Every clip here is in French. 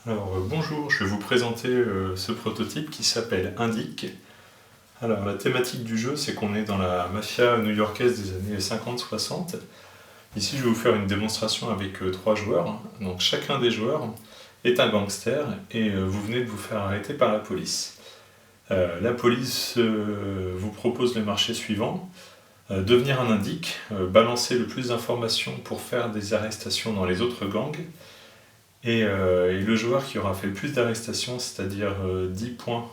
Alors bonjour, je vais vous présenter ce prototype qui s'appelle Indic. Alors la thématique du jeu, c'est qu'on est dans la mafia new-yorkaise des années 50-60. Ici je vais vous faire une démonstration avec 3 joueurs. Donc chacun des joueurs est un gangster et vous venez de vous faire arrêter par la police. La police vous propose le marché suivant. Devenir un indic, balancer le plus d'informations pour faire des arrestations dans les autres gangs. Et le joueur qui aura fait le plus d'arrestations, c'est-à-dire 10 points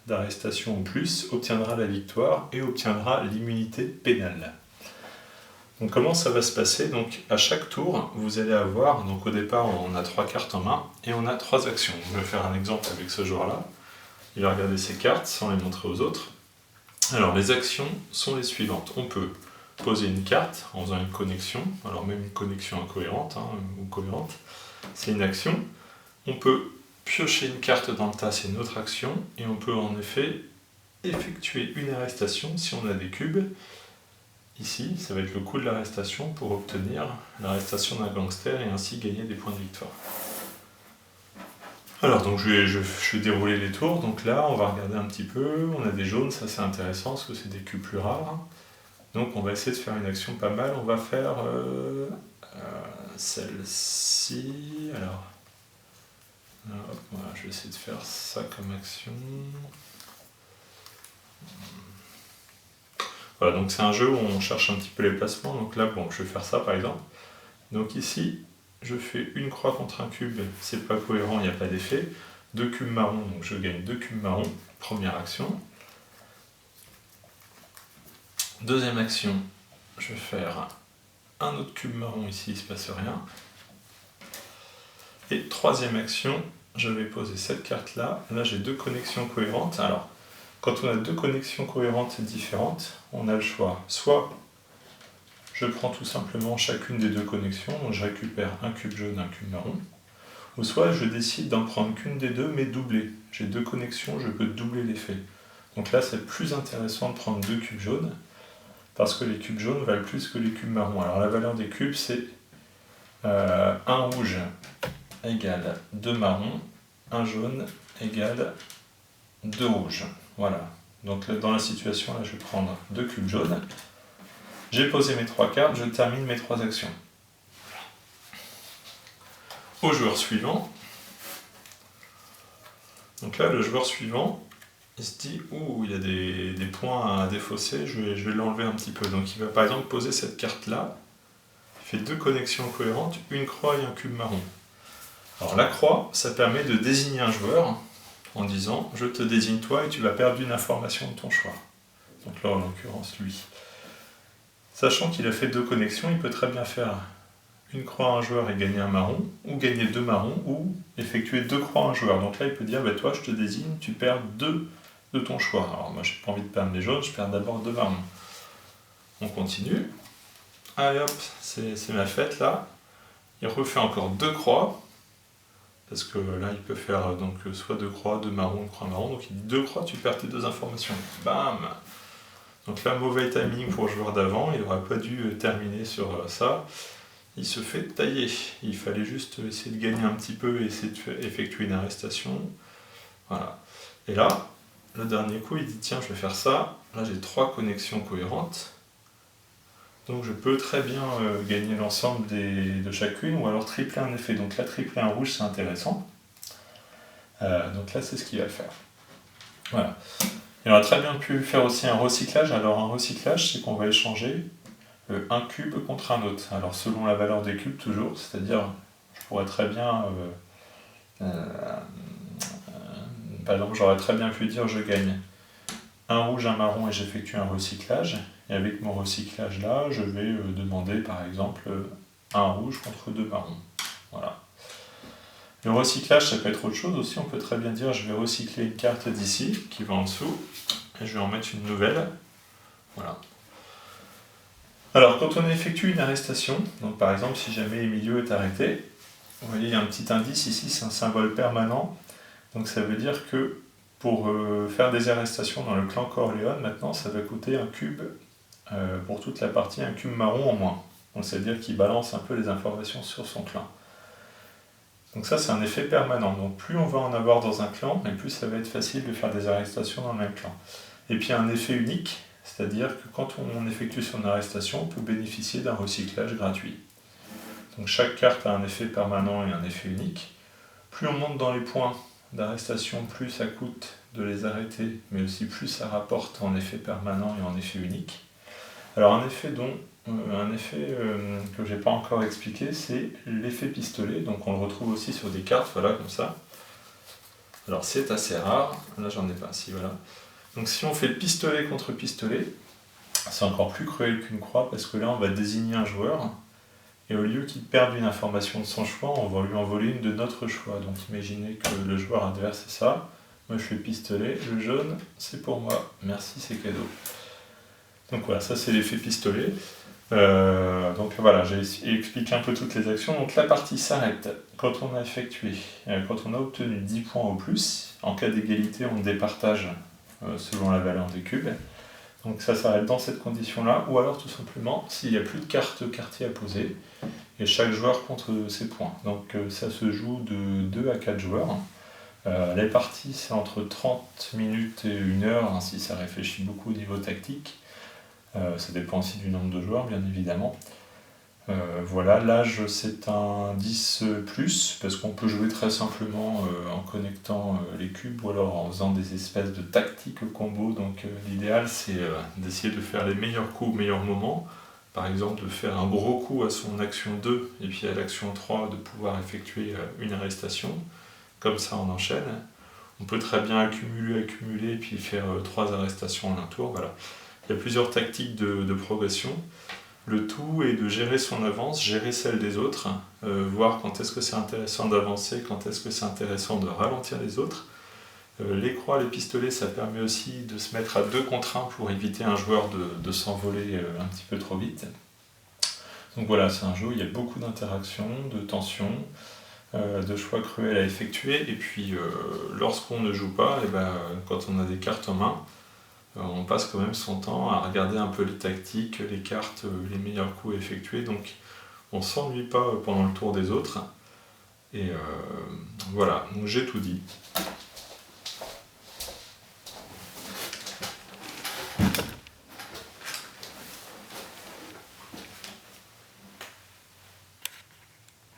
d'arrestation ou plus, obtiendra la victoire et obtiendra l'immunité pénale. Donc comment ça va se passer? Donc à chaque tour, vous allez avoir, donc au départ on a 3 cartes en main et on a 3 actions. Je vais faire un exemple avec ce joueur-là. Il va regarder ses cartes sans les montrer aux autres. Alors les actions sont les suivantes. On peut poser une carte en faisant une connexion, alors même une connexion incohérente ou cohérente, c'est une action. On peut piocher une carte dans le tas, c'est une autre action, et on peut en effet effectuer une arrestation si on a des cubes. Ici, ça va être le coût de l'arrestation pour obtenir l'arrestation d'un gangster et ainsi gagner des points de victoire. Alors, donc je vais dérouler les tours. Donc là, on va regarder un petit peu. On a des jaunes, ça c'est intéressant parce que c'est des cubes plus rares. Donc on va essayer de faire une action pas mal. On va faire celle-ci. Alors, hop, voilà, je vais essayer de faire ça comme action. Voilà, donc c'est un jeu où on cherche un petit peu les placements. Donc là, bon, je vais faire ça par exemple. Donc ici, je fais une croix contre un cube, c'est pas cohérent, il n'y a pas d'effet. 2 cubes marrons, donc je gagne 2 cubes marrons. Première action. Deuxième action, je vais faire un autre cube marron ici, il ne se passe rien. Et troisième action, je vais poser cette carte-là. Là, j'ai 2 connexions cohérentes. Alors, quand on a 2 connexions cohérentes et différentes, on a le choix. Soit je prends tout simplement chacune des 2 connexions, donc je récupère un cube jaune, un cube marron. Ou soit je décide d'en prendre qu'une des 2, mais doublée. J'ai 2 connexions, je peux doubler l'effet. Donc là, c'est plus intéressant de prendre 2 cubes jaunes, parce que les cubes jaunes valent plus que les cubes marrons. Alors la valeur des cubes, c'est 1 rouge égale 2 marrons, 1 jaune égale 2 rouges. Voilà. Donc dans la situation, là, je vais prendre 2 cubes jaunes. J'ai posé mes 3 cartes, je termine mes 3 actions. Au joueur suivant. Donc là, le joueur suivant, il se dit « Ouh, il y a des points à défausser, je vais l'enlever un petit peu. » Donc il va par exemple poser cette carte-là. Il fait 2 connexions cohérentes, une croix et un cube marron. Alors la croix, ça permet de désigner un joueur en disant « Je te désigne toi et tu vas perdre une information de ton choix. » Donc là, en l'occurrence, lui. Sachant qu'il a fait 2 connexions, il peut très bien faire une croix à un joueur et gagner un marron, ou gagner 2 marrons, ou effectuer 2 croix à un joueur. Donc là, il peut dire bah, « Toi, je te désigne, tu perds 2 de ton choix. » Alors moi, j'ai pas envie de perdre les jaunes, je perds d'abord 2 marrons. On continue. Allez hop, c'est ma fête là. Il refait encore 2 croix. Parce que là, il peut faire donc soit 2 croix, 2 marrons, 1 croix marron. Donc il dit 2 croix, tu perds tes 2 informations. Bam! Donc là, mauvais timing pour le joueur d'avant. Il n'aurait pas dû terminer sur ça. Il se fait tailler. Il fallait juste essayer de gagner un petit peu et essayer d'effectuer une arrestation. Voilà. Et là, le dernier coup, il dit tiens, je vais faire ça. Là, j'ai 3 connexions cohérentes. Donc je peux très bien gagner l'ensemble de chacune ou alors tripler un effet. Donc là, tripler un rouge, c'est intéressant. Donc là, c'est ce qu'il va faire. Voilà. Il aurait très bien pu faire aussi un recyclage. Alors un recyclage, c'est qu'on va échanger un cube contre un autre. Alors selon la valeur des cubes toujours, c'est-à-dire je pourrais très bien, par exemple j'aurais très bien pu dire je gagne un rouge, un marron et j'effectue un recyclage. Et avec mon recyclage là, je vais demander par exemple un rouge contre 2 marrons. Voilà. Le recyclage, ça peut être autre chose aussi. On peut très bien dire je vais recycler une carte d'ici qui va en dessous et je vais en mettre une nouvelle. Voilà. Alors, quand on effectue une arrestation, donc par exemple, si jamais Emilio est arrêté, vous voyez, il y a un petit indice ici, c'est un symbole permanent. Donc ça veut dire que pour faire des arrestations dans le clan Corleone, maintenant, ça va coûter un cube, pour toute la partie, un cube marron en moins. Donc c'est-à-dire qu'il balance un peu les informations sur son clan. Donc ça, c'est un effet permanent. Donc plus on va en avoir dans un clan, et plus ça va être facile de faire des arrestations dans le même clan. Et puis un effet unique, c'est-à-dire que quand on effectue son arrestation, on peut bénéficier d'un recyclage gratuit. Donc chaque carte a un effet permanent et un effet unique. Plus on monte dans les points d'arrestation, plus ça coûte de les arrêter, mais aussi plus ça rapporte en effet permanent et en effet unique. Alors un effet que j'ai pas encore expliqué, c'est l'effet pistolet. Donc on le retrouve aussi sur des cartes, voilà, comme ça. Alors c'est assez rare, là j'en ai pas, si voilà. Donc si on fait pistolet contre pistolet, c'est encore plus cruel qu'une croix, parce que là on va désigner un joueur, et au lieu qu'il perde une information de son choix, on va lui en voler une de notre choix. Donc imaginez que le joueur adverse c'est ça, moi je fais pistolet, le jaune c'est pour moi, merci c'est cadeau. Donc voilà, ça c'est l'effet pistolet. Donc voilà, j'ai expliqué un peu toutes les actions. Donc la partie s'arrête quand on a effectué, quand on a obtenu 10 points au plus. En cas d'égalité, on départage selon la valeur des cubes. Donc ça s'arrête dans cette condition-là, ou alors tout simplement s'il n'y a plus de carte quartier à poser, et chaque joueur compte ses points. Donc ça se joue de 2 à 4 joueurs. Les parties c'est entre 30 minutes et 1 heure, hein, si ça réfléchit beaucoup au niveau tactique. Ça dépend aussi du nombre de joueurs, bien évidemment. Voilà, l'âge c'est un 10+, parce qu'on peut jouer très simplement en connectant les cubes ou alors en faisant des espèces de tactiques combo. Donc l'idéal c'est d'essayer de faire les meilleurs coups au meilleur moment. Par exemple de faire un gros coup à son action 2 et puis à l'action 3 de pouvoir effectuer une arrestation. Comme ça on enchaîne. On peut très bien accumuler et puis faire 3 arrestations en un tour. Voilà. Il y a plusieurs tactiques de progression. Le tout est de gérer son avance, gérer celle des autres, voir quand est-ce que c'est intéressant d'avancer, quand est-ce que c'est intéressant de ralentir les autres. Les croix, les pistolets, ça permet aussi de se mettre à 2 contre 1 pour éviter un joueur de s'envoler un petit peu trop vite. Donc voilà, c'est un jeu où il y a beaucoup d'interactions, de tensions, de choix cruels à effectuer. Et puis lorsqu'on ne joue pas, et quand on a des cartes en main, on passe quand même son temps à regarder un peu les tactiques, les cartes, les meilleurs coups effectués, donc on ne s'ennuie pas pendant le tour des autres. Et voilà, donc j'ai tout dit.